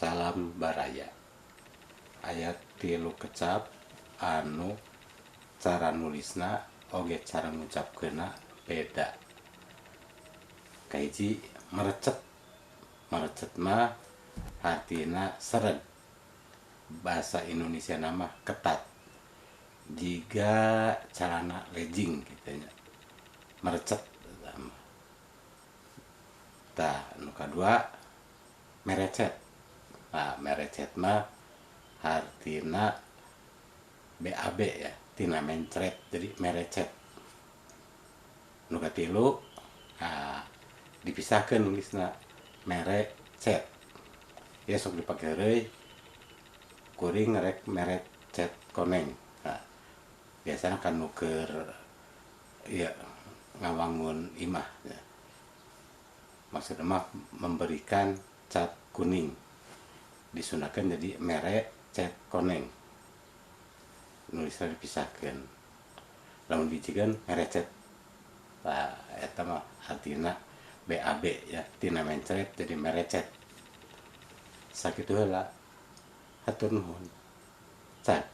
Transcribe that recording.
salam baraya. Aya 3 kecap anu cara nulisna oge cara ngucapkeunna beda. Kahiji merecet. Merecet mah artina seret. Bahasa Indonesia nama ketat. Jika celana legging kitanya merecet. Tah anu kadua merecet. Nah, merecet mah artina BAB ya, tina mencret, jadi merecet. Nu katilu dipisahkeun nulisna merecet. Ya sok dipake heureuy kuring rek merecet koneng. Nah, biasana kan nuker ya ngawangun imah ya. Maksudnya mah memberikan cat kuning, disunahkan jadi merecet koneng, nulisnya dipisahkan. Lamun dijieun merecet, nah eta mah artina BAB ya, tina mencret jadi merecet. Sakitu heula, hatur nuhun. Cak.